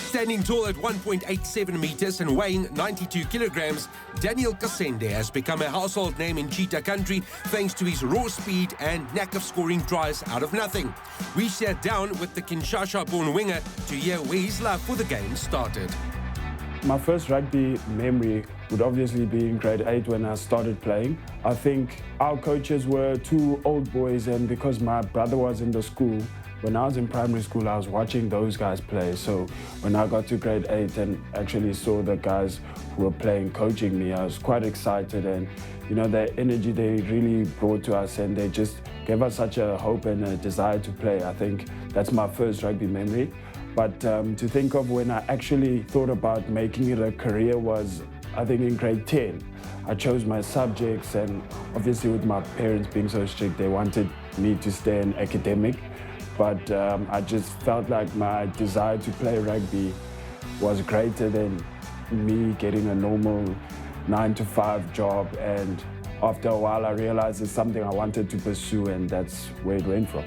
Standing tall at 1.87 meters and weighing 92 kilograms, Daniel Kasende has become a household name in Cheetah country thanks to his raw speed and knack of scoring tries out of nothing. We sat down with the Kinshasa-born winger to hear where his love for the game started. My first rugby memory would obviously be in grade 8 when I started playing. I think our coaches were two old boys, and because my brother was in the school, when I was in primary school, I was watching those guys play. So when I got to grade 8 and actually saw the guys who were playing coaching me, I was quite excited. And you know, the energy they really brought to us, and they just gave us such a hope and a desire to play. I think that's my first rugby memory. But to think of when I actually thought about making it a career was, I think, in grade 10. I chose my subjects, and obviously with my parents being so strict, they wanted me to stay in academic. But I just felt like my desire to play rugby was greater than me getting a normal 9-to-5 job. And after a while, I realized it's something I wanted to pursue, and that's where it went from.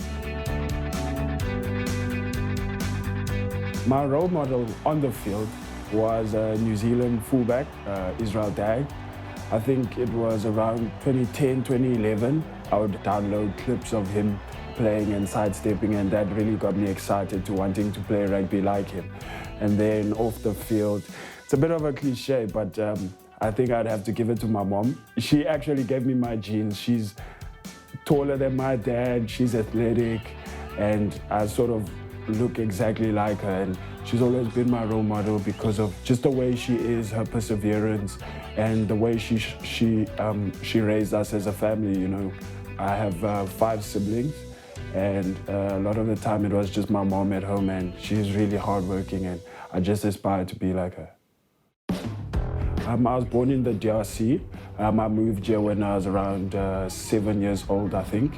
My role model on the field was a New Zealand fullback, Israel Dag. I think it was around 2010, 2011. I would download clips of him playing and sidestepping, and that really got me excited to wanting to play rugby like him. And then off the field, it's a bit of a cliche, but I think I'd have to give it to my mom. She actually gave me my genes. She's taller than my dad, she's athletic, and I sort of look exactly like her, and she's always been my role model because of just the way she is, her perseverance, and the way she raised us as a family. You know, I have 5 siblings, and a lot of the time it was just my mom at home, and she's really hardworking, and I just aspire to be like her. I was born in the DRC. I moved here when I was around 7 years old, I think,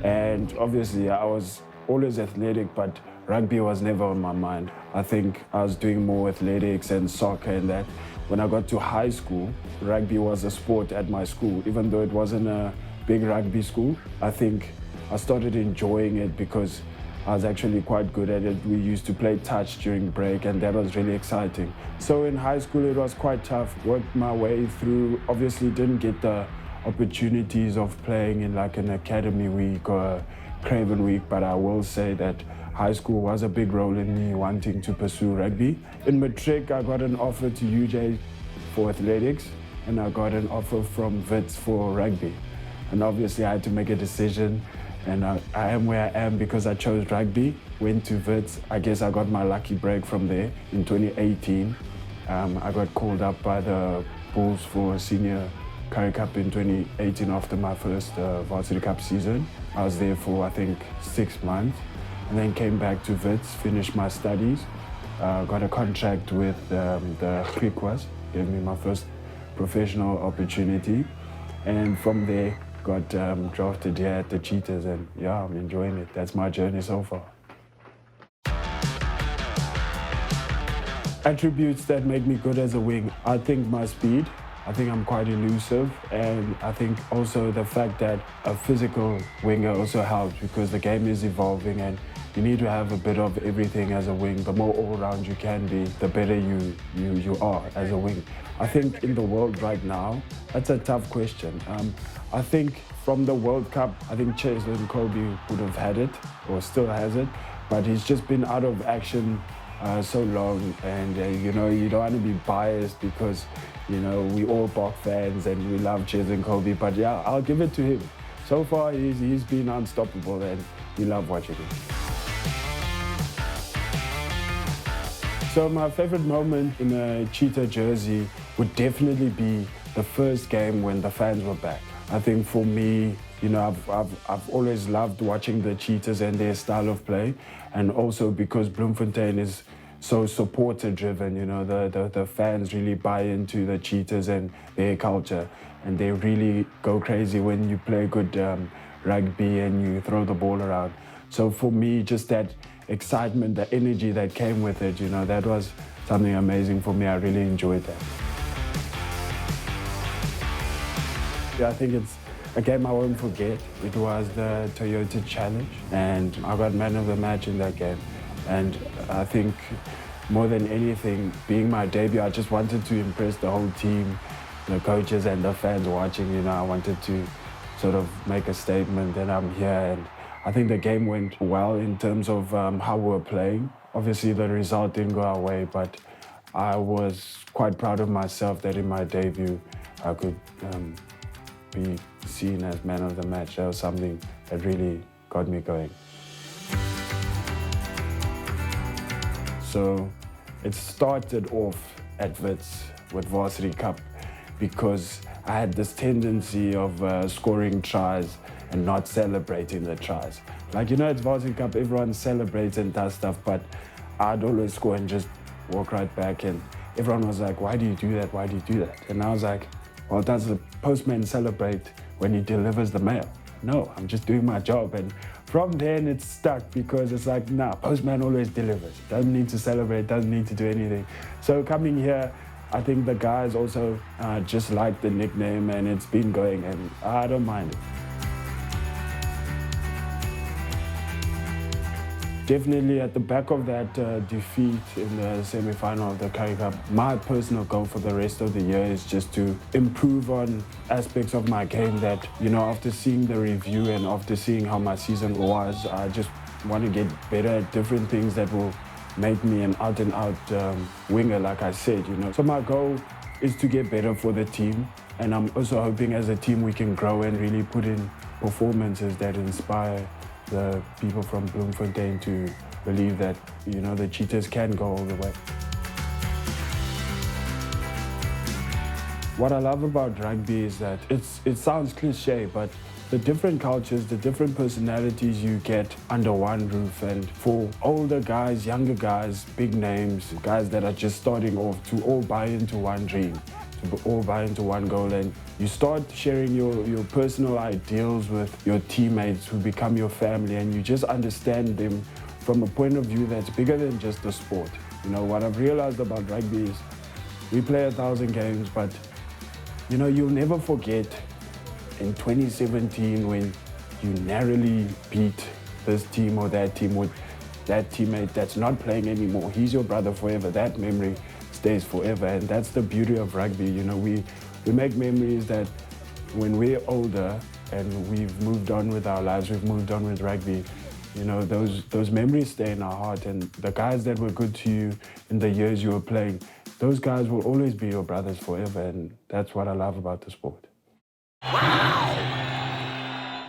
and obviously I was always athletic, but rugby was never on my mind. I think I was doing more athletics and soccer and that. When I got to high school, rugby was a sport at my school. Even though it wasn't a big rugby school, I think I started enjoying it because I was actually quite good at it. We used to play touch during break, and that was really exciting. So in high school, it was quite tough. Worked my way through, obviously didn't get the opportunities of playing in like an academy week or a Craven week, but I will say that high school was a big role in me wanting to pursue rugby. In matric, I got an offer to UJ for athletics, and I got an offer from Wits for rugby. And obviously I had to make a decision, and I am where I am because I chose rugby, went to Wits. I guess I got my lucky break from there in 2018. I got called up by the Bulls for a senior Currie Cup in 2018 after my first varsity cup season. I was there for, I think, 6 months, and then came back to Wits, finished my studies, got a contract with the Griquas, gave me my first professional opportunity, and from there got drafted here at the Cheetahs, and yeah, I'm enjoying it. That's my journey so far. Attributes that make me good as a wing, I think my speed. I think I'm quite elusive, and I think also the fact that a physical winger also helps because the game is evolving and you need to have a bit of everything as a wing. The more all-round you can be, the better you are as a wing. I think in the world right now, that's a tough question. I think from the World Cup, I think Cheetah Chase would have had it, or still has it, but he's just been out of action so long, and you know, you don't want to be biased because, you know, we all Bok fans and we love Cheetah, but yeah, I'll give it to him. So far, he's been unstoppable, and we love watching him. So my favorite moment in a Cheetah jersey would definitely be the first game when the fans were back. I think for me, you know, I've always loved watching the Cheetahs and their style of play, and also because Bloemfontein is so supporter-driven, you know, the fans really buy into the Cheetahs and their culture, and they really go crazy when you play good rugby and you throw the ball around. So for me, just that excitement, the energy that came with it, you know, that was something amazing for me. I really enjoyed that. Yeah, I think it's a game I won't forget. It was the Toyota Challenge, and I got man of the match in that game. And I think more than anything, being my debut, I just wanted to impress the whole team, the coaches and the fans watching. I wanted to sort of make a statement that I'm here, and I think the game went well in terms of how we were playing. Obviously, the result didn't go our way, but I was quite proud of myself that in my debut, I could be seen as man of the match. That was something that really got me going. So it started off at Wits with Varsity Cup because I had this tendency of scoring tries and not celebrating the tries. Like, it's Varsity Cup, everyone celebrates and does stuff, but I'd always score and just walk right back, and everyone was like, why do you do that? Why do you do that? And I was like, well, does the postman celebrate when he delivers the mail? No, I'm just doing my job. And from then it stuck because it's like, nah, postman always delivers. Doesn't need to celebrate, doesn't need to do anything. So coming here, I think the guys also just like the nickname, and it's been going, and I don't mind it. Definitely at the back of that defeat in the semi-final of the Currie Cup, my personal goal for the rest of the year is just to improve on aspects of my game that, after seeing the review and after seeing how my season was, I just want to get better at different things that will make me an out-and-out winger, like I said, So my goal is to get better for the team, and I'm also hoping as a team we can grow and really put in performances that inspire the people from Bloemfontein to believe that, the Cheetahs can go all the way. What I love about rugby is that it sounds cliche, but the different cultures, the different personalities you get under one roof, and for older guys, younger guys, big names, guys that are just starting off, to all buy into one dream, to all buy into one goal, and you start sharing your personal ideals with your teammates who become your family, and you just understand them from a point of view that's bigger than just the sport. What I've realized about rugby is we play 1,000 games, but you'll never forget in 2017 when you narrowly beat this team or that team with that teammate that's not playing anymore. He's your brother forever. That memory stays forever, and that's the beauty of rugby. We make memories that when we're older and we've moved on with our lives, we've moved on with rugby, those memories stay in our heart, and the guys that were good to you in the years you were playing, those guys will always be your brothers forever, and that's what I love about the sport. Wow!